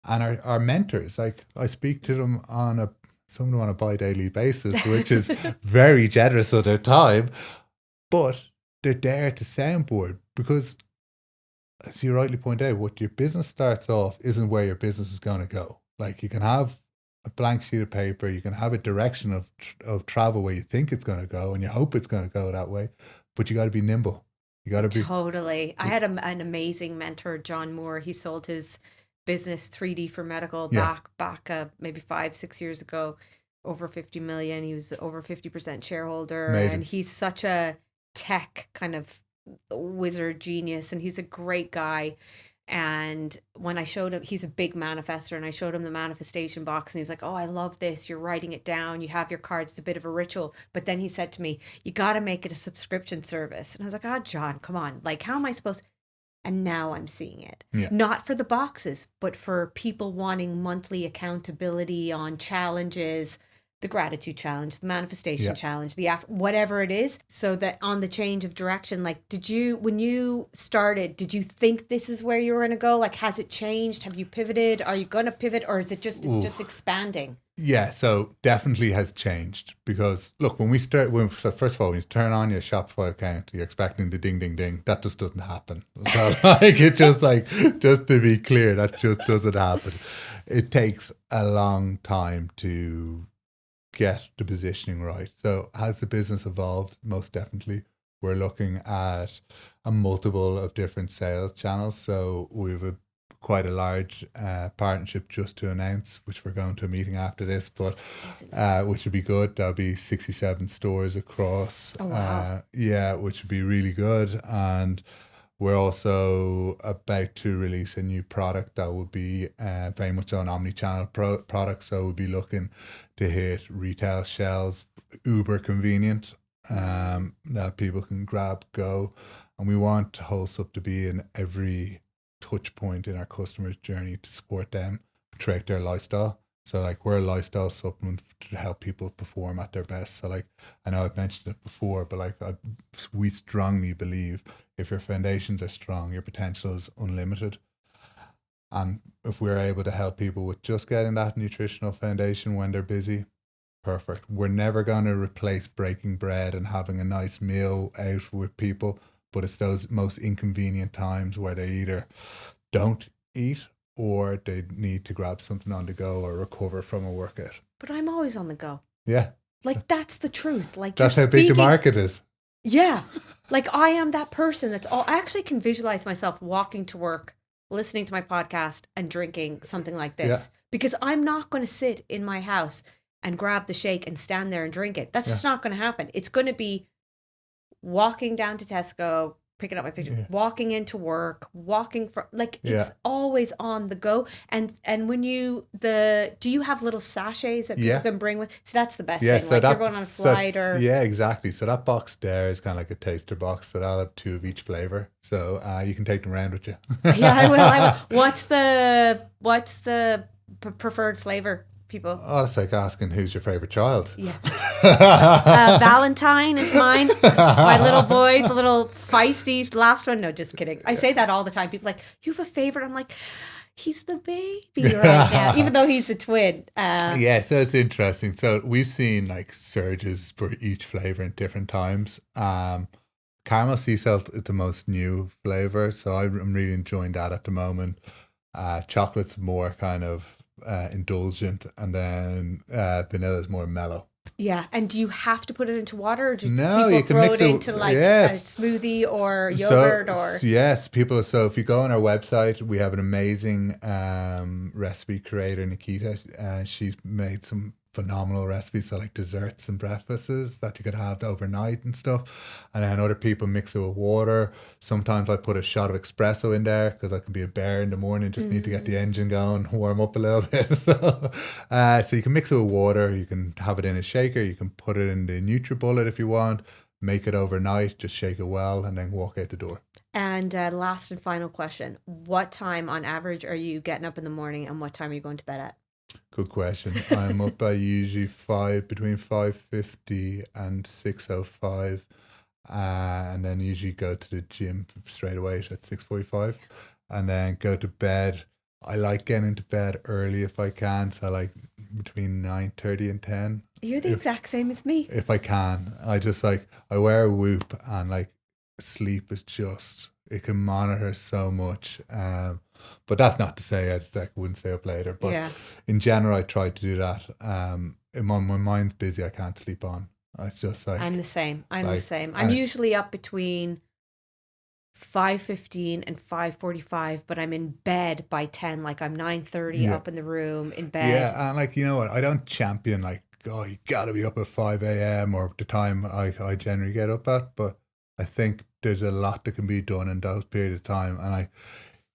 And our mentors, like, I speak to them on a bi-daily basis, which is very generous of their time, but they're there to soundboard, because as you rightly point out, what your business starts off isn't where your business is going to go. Like, you can have a blank sheet of paper, you can have a direction of travel where you think it's going to go, and you hope it's going to go that way, but you got to be nimble. You got to be totally. I had an amazing mentor, John Moore. He sold his business 3D for Medical back maybe 5-6 years ago, over 50 million. He was over 50% shareholder. Amazing. And he's such a tech kind of wizard genius, and he's a great guy. And when I showed him, he's a big manifester, and I showed him the manifestation box, and he was like, oh, I love this. You're writing it down. You have your cards. It's a bit of a ritual. But then he said to me, you got to make it a subscription service. And I was like, oh, John, come on. Like, how am I supposed? And now I'm seeing it. Yeah. Not for the boxes, but for people wanting monthly accountability on challenges, the gratitude challenge, the manifestation challenge, whatever it is, so that on the change of direction, like, when you started, did you think this is where you were going to go? Like, has it changed? Have you pivoted? Are you going to pivot, or is it just, it's just expanding? Yeah, so definitely has changed, because look, so first of all, when you turn on your Shopify account, you're expecting the ding, ding, ding. That just doesn't happen. So just to be clear, that just doesn't happen. It takes a long time to get the positioning right. So has the business evolved? Most definitely. We're looking at a multiple of different sales channels. So we have quite a large partnership just to announce, which we're going to a meeting after this, but which would be good. There'll be 67 stores across. Oh, wow. Which would be really good. And we're also about to release a new product that will be very much an omni-channel product. So we'll be looking to hit retail shelves, uber convenient, that people can grab, go. And we want Wholesupp to be in every touch point in our customers' journey to support them track their lifestyle. So like, we're a lifestyle supplement to help people perform at their best. So like, I know I've mentioned it before, but like, we strongly believe if your foundations are strong, your potential is unlimited. And if we're able to help people with just getting that nutritional foundation when they're busy, perfect. We're never going to replace breaking bread and having a nice meal out with people, but it's those most inconvenient times where they either don't eat or they need to grab something on the go or recover from a workout. But I'm always on the go. Yeah. Like, that's the truth. Like, that's how big the market is. Yeah. Like, I am that person I actually can visualize myself walking to work, listening to my podcast, and drinking something like this. Because I'm not going to sit in my house and grab the shake and stand there and drink it. That's just not going to happen. It's going to be walking down to Tesco, picking up my picture, walking into work, walking from, like, it's always on the go. And when do you have little sachets that people can bring with? So that's the best thing. So like, you're going on a flight or. Yeah, exactly. So that box there is kind of like a taster box. So that'll have 2 of each flavor. So you can take them around with you. Yeah, I will. What's the preferred flavor? People. Oh, it's like asking who's your favorite child. Yeah. Valentine is mine. My little boy, the little feisty last one. No, just kidding. I say that all the time. People are like, you have a favorite? I'm like, he's the baby right now, even though he's a twin. So it's interesting. So we've seen like surges for each flavor in different times. Caramel sea salt is the most new flavor, so I'm really enjoying that at the moment. Chocolate's more kind of indulgent, and then vanilla is more mellow. Yeah, and do you have to put it into water, or just no, people you can throw mix it into like a smoothie or yogurt? Yes, people. So if you go on our website, we have an amazing recipe creator, Nikita. She's made some phenomenal recipes, so like desserts and breakfasts that you could have overnight and stuff. And then other people mix it with water. Sometimes I put a shot of espresso in there because I can be a bear in the morning, just need to get the engine going, warm up a little bit. So you can mix it with water, you can have it in a shaker, you can put it in the NutriBullet if you want, make it overnight, just shake it well, and then walk out the door. And last and final question, what time on average are you getting up in the morning, and what time are you going to bed at? Good question. I'm up by usually between 5:50 and 6:05, and then usually go to the gym straight away at 6:45, and then go to bed. I like getting into bed early if I can, so like between 9:30 and 10. You're the exact same as me. If I can, I just like, I wear a Whoop, and like sleep is just, it can monitor so much. But that's not to say I wouldn't stay up later. But in general, I try to do that. When my mind's busy, I can't sleep on. It's just like, I'm the same. I'm usually up between 5:15 and 5:45, but I'm in bed by 10. Like, I'm 9:30 up in the room in bed. Yeah, and like, you know what? I don't champion like, oh, you got to be up at 5 a.m. or the time I generally get up at. But I think there's a lot that can be done in those periods of time. And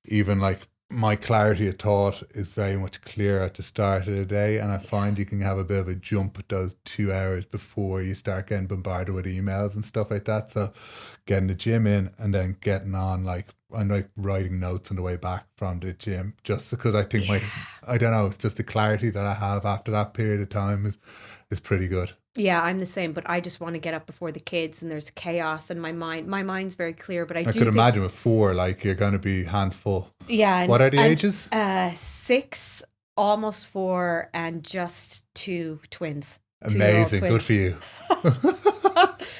even like my clarity of thought is very much clear at the start of the day, and I find you can have a bit of a jump at those 2 hours before you start getting bombarded with emails and stuff like that. So getting the gym in and then getting on, like I'm like writing notes on the way back from the gym, just because I think I don't know, it's just the clarity that I have after that period of time is pretty good. Yeah, I'm the same, but I just want to get up before the kids, and there's chaos in my mind. My mind's very clear, but I do could imagine with 4, like you're going to be hands full. Yeah. What are the ages? 6, almost 4, and just 2 twins. Amazing. Good for you.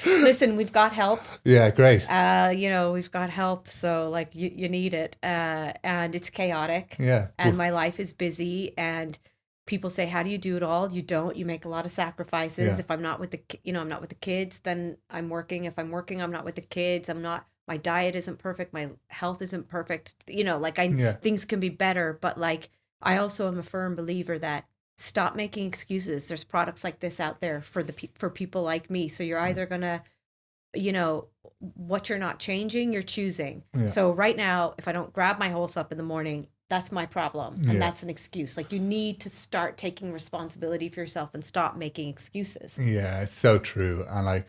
Listen, we've got help. Yeah, great. We've got help, so like you need it, and it's chaotic. Yeah. And my life is busy, and people say, how do you do it all? You don't. You make a lot of sacrifices. Yeah. If I'm not with I'm not with the kids, then I'm working. If I'm working, I'm not with the kids. My diet isn't perfect. My health isn't perfect. Things can be better. But like, I also am a firm believer that stop making excuses. There's products like this out there for people like me. So you're either going to, what you're not changing, you're choosing. Yeah. So right now, if I don't grab my Wholesupp in the morning, that's my problem. And that's an excuse. Like, you need to start taking responsibility for yourself and stop making excuses. Yeah, it's so true. And like,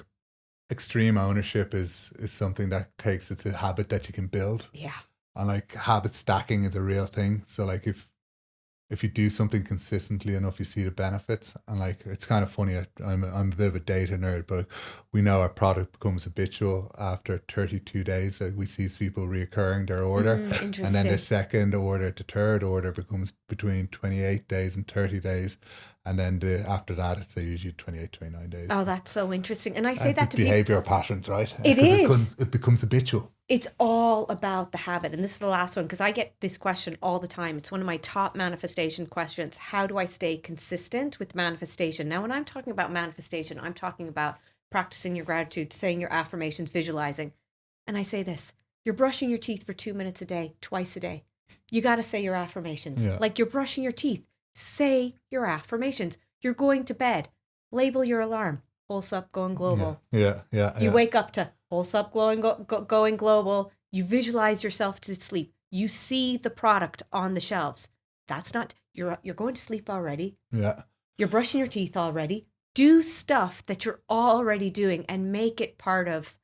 extreme ownership is something that takes, it's a habit that you can build. Yeah. And like, habit stacking is a real thing. So like, if you do something consistently enough, you see the benefits. And like, it's kind of funny, I'm a bit of a data nerd, but we know our product becomes habitual after 32 days. We see people reoccurring their order. And then their second order to third order becomes between 28 days and 30 days. And then after that, it's usually 28, 29 days. Oh, that's so interesting. And I say that to behavioral patterns, right? It is. It becomes habitual. It's all about the habit. And this is the last one, because I get this question all the time. It's one of my top manifestation questions. How do I stay consistent with manifestation? Now, when I'm talking about manifestation, I'm talking about practicing your gratitude, saying your affirmations, visualizing. And I say this, you're brushing your teeth for 2 minutes a day, twice a day. You got to say your affirmations. Yeah. Like, you're brushing your teeth. Say your affirmations. You're going to bed. Label your alarm. Wholesupp, going global. Yeah. You wake up to Wholesupp, going global. You visualize yourself to sleep. You see the product on the shelves. That's not, you're going to sleep already. Yeah. You're brushing your teeth already. Do stuff that you're already doing and make it part of,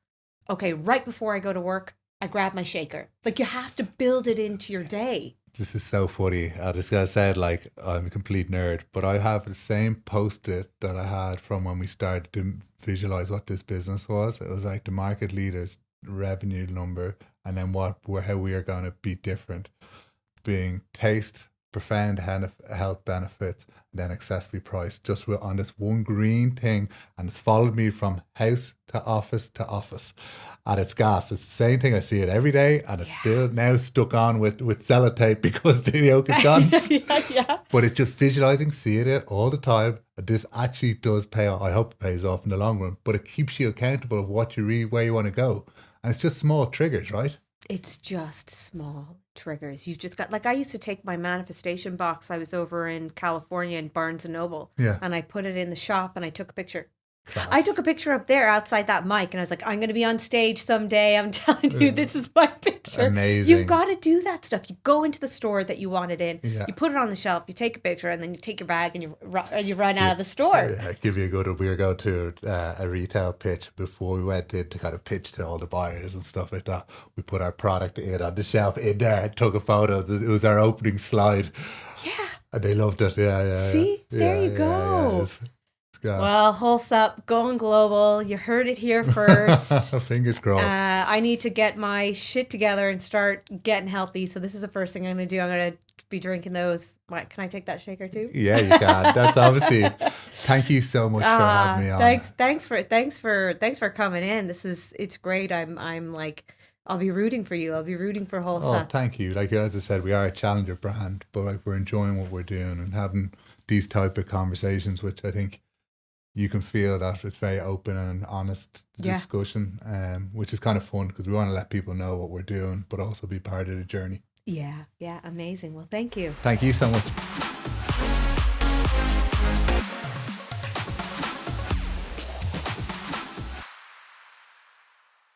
okay, right before I go to work, I grab my shaker. Like, you have to build it into your day. This is so funny. I just gotta say it, like, I'm a complete nerd, but I have the same post-it that I had from when we started to visualize what this business was. It was like the market leader's revenue number, and then how we are going to be different, being taste, profound health benefits, and then accessibly priced, just on this one green thing. And it's followed me from house to office to office. And it's gas. It's the same thing. I see it every day, and it's still now stuck on with sellotape because the yolk is gone. Yeah. But it's just visualizing, seeing it all the time. This actually does pay off. I hope it pays off in the long run, but it keeps you accountable of where you want to go. And it's just small triggers, right? It's just small triggers. You've just got, like, I used to take my manifestation box. I was over in California in Barnes and Noble. Yeah. And I put it in the shop and I took a picture. Class. I took a picture up there outside that mic, and I was like, I'm going to be on stage someday. I'm telling you, this is my picture. Amazing. You've got to do that stuff. You go into the store that you want it in, you put it on the shelf, you take a picture, and then you take your bag and you run out of the store. Yeah, give you a good, we were going to a retail pitch before we went in to kind of pitch to all the buyers and stuff like that. We put our product in on the shelf in there, took a photo. It was our opening slide. Yeah. And they loved it. Yeah. See, there you go. Yeah. Well, Wholesupp, going global. You heard it here first. Fingers crossed. I need to get my shit together and start getting healthy. So this is the first thing I'm going to do. I'm going to be drinking those. Can I take that shaker too? Yeah, you can. That's obviously. Thank you so much for having me on. Thanks for coming in. It's great. I'm like, I'll be rooting for you. I'll be rooting for Wholesupp. Oh, thank you. Like, as I said, we are a challenger brand, but like, we're enjoying what we're doing and having these type of conversations, which I think you can feel that it's very open and honest discussion, which is kind of fun because we want to let people know what we're doing, but also be part of the journey. Yeah, amazing. Well, thank you. Thank you so much.